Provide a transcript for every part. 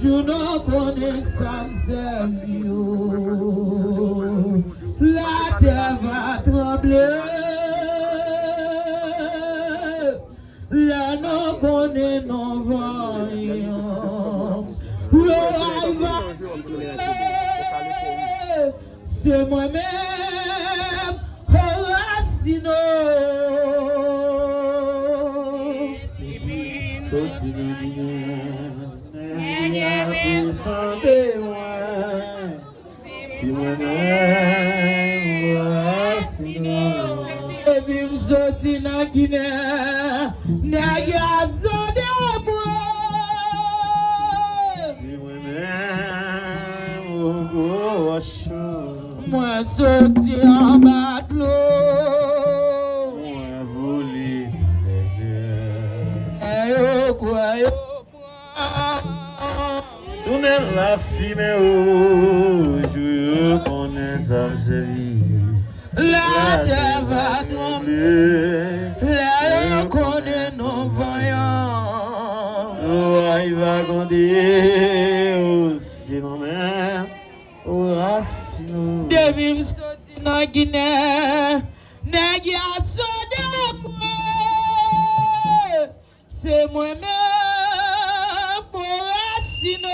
Je ne connais ça me la terre va trembler. Là non connaît non voyant. L'oreille va c'est moi-même Horacino. Na Guinée, nega zode moi sorti en bas de l'eau, moi volé tourner la fumée je connais ça la terre va trembler, là on connaît nos voyants. Il va grandir aussi non-même au racine. Depuis que je suis en Guinée, nèg a sonné moi. C'est moi-même pour racine.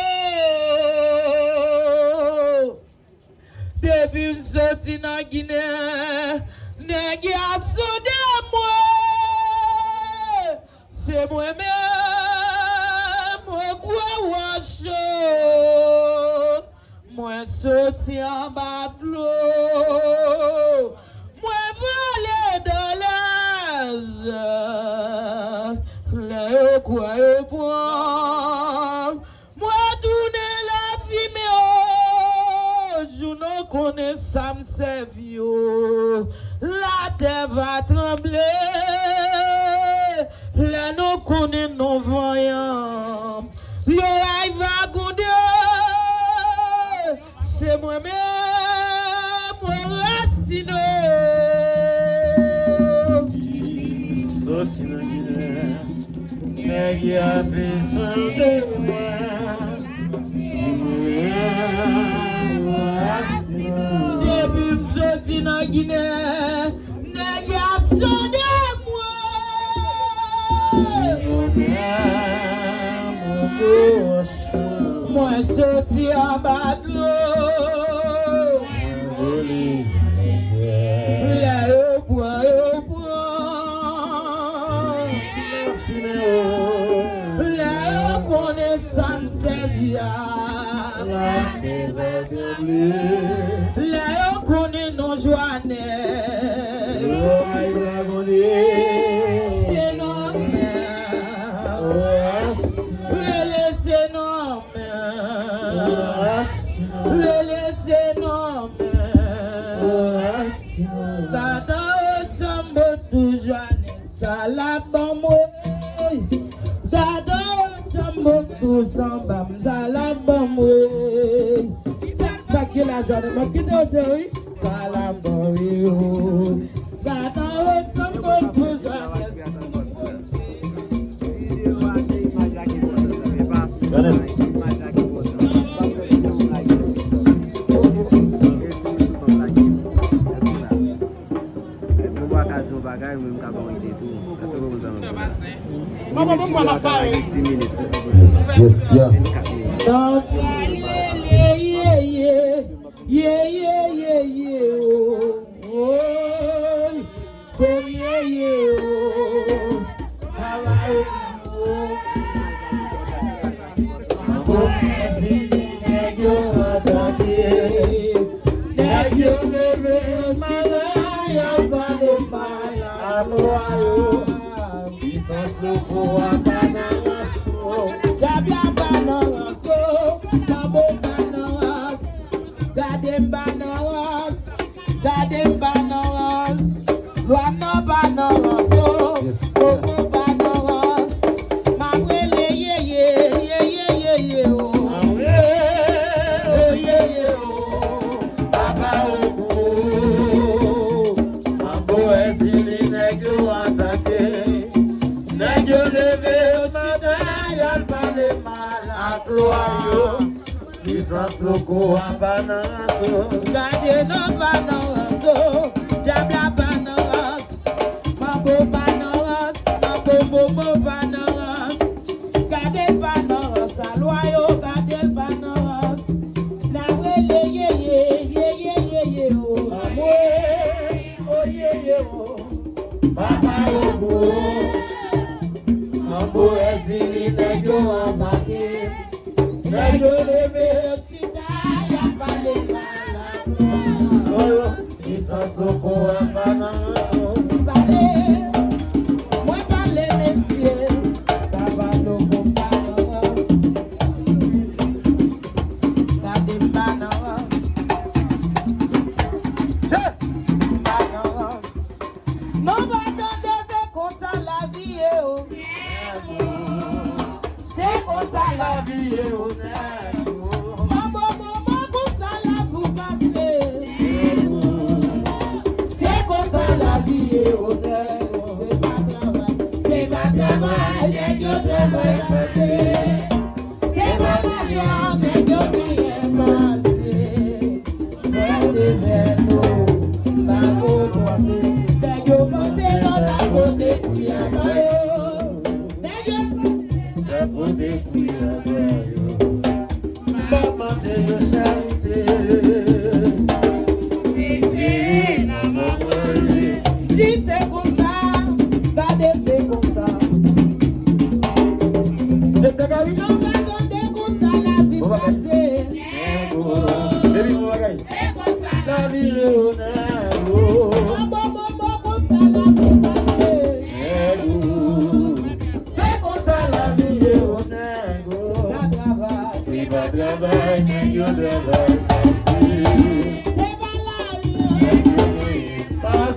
Depuis que je suis en Guinée, nèg a sonné moi. C'est moi-même pour quoi moi sorti en bas de l'eau, moi volé dans l'aise, les quoi moi tourner la fumée, je ne connais ça me servir, la terre va trembler, là nous connais nos voyants, l'oreille va gronder. C'est moi-même, Horacino. Sorti dans Guinée, nèg a besoin de moi. Depuis que sorti dans Guinée, nèg a besoin de moi. Moi sorti en bas de l'eau. Là on connaît nos joannées. C'est nos mères. C'est nos mères. C'est nos mères. Dada au sambo tout joannées. Ça la bombe. Dada au sambo tout samba. Ça la bombe. Ça qui la journée, ma petite chérie, ça la bonne. J'attends son bon toujours. Yes, yeah. Nèg yo levé Soko abanaso, gade no banaso, jabla banaras, mambo banaras, mambo banaras, gade banaras, aloyo gade banaras, na wele ye oh ye oh, Papa Obo, Mambo ezili nejo amake, nejo lebe. Soko abanaso, moi parler messieurs, tabalo banaras, gade banaras, banaras. Non va attendre c'est comme ça la vie oh, c'est comme ça la vie oh. C'est ma passion, mais Dieu m'y passé. Prenez vers nous, ma côté, mais Dieu pensez dans la côté, puis à mais Dieu côté, puis à maman de charité. Si c'est comme ça, gardez c'est comme ça. Non va attendre comme ça la vie passée. C'est comme ça la vie comme ça la vie passée. C'est comme ça la vie c'est pas travail, c'est pas la vie passé.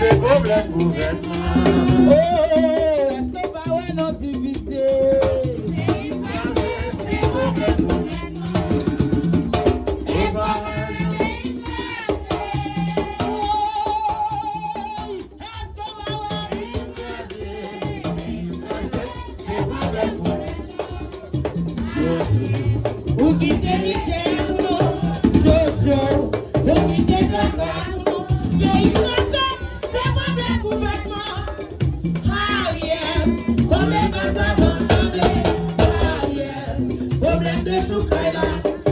c'est problème gouvernement. Oh, est-ce que pas ouais non divisé? C'est problème gouvernement. Ou qui te misère pour nous, Jojo, ou qui te drogue pour nous, pays français, c'est problème gouvernement. Ariel, combien de ça va demander? Ariel, problème de choukaïla,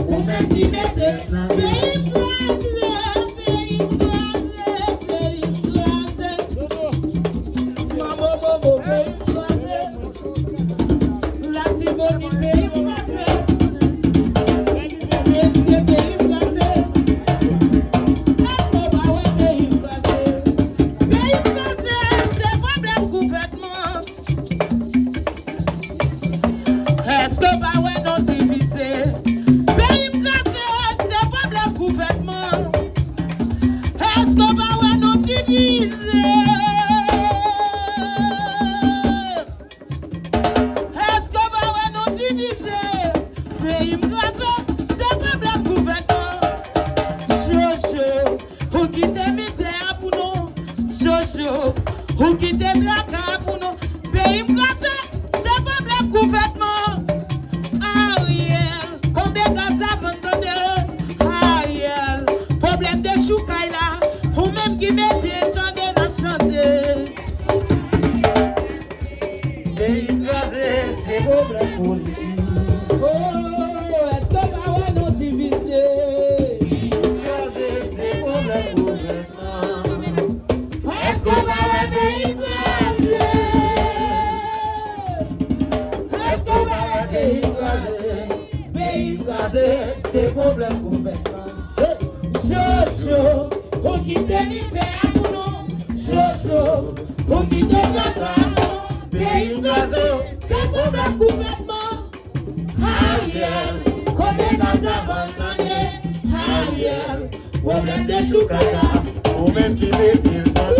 ou même qui mette, pays français, pays français, pays français. Maman, bobo, pays français. La Tiboni, pays français. Est-ce que pas ouais non divisé? Pays français, c'est problème gouvernement. Est-ce que pas ouais non divisé? Est-ce que pas ouais non divisé? Pays français, c'est problème gouvernement. Jojo, ou qui te misère pour nous? Jojo, ou qui te drague pour nous? Pays français, c'est problème gouvernement. Ariel, combien de gaz à vendre? Ariel, problème de choukaïla, ou même qui mettait tant de la chanter. Pays écrasé, c'est problème politique. Oh, est-ce que pas ouais non divisé? Pays écrasé, c'est problème gouvernement. Est-ce que pas ouais pays écrasé? Est-ce que pas ouais pays écrasé? Pays écrasé, c'est problème gouvernement. Jojo, ou qui te misère pour nous? Jojo, ou qui te drague pour nous? Pays écrasé, c'est problème gouvernement. Ariel, combien de ça va demander? Ariel, problème de choukaïla, Ou même qui met il dans le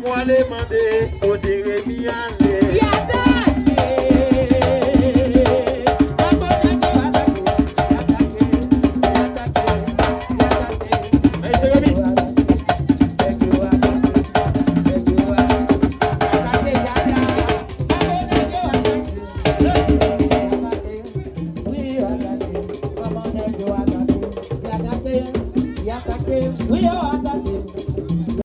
Moi, les mandés, au dire,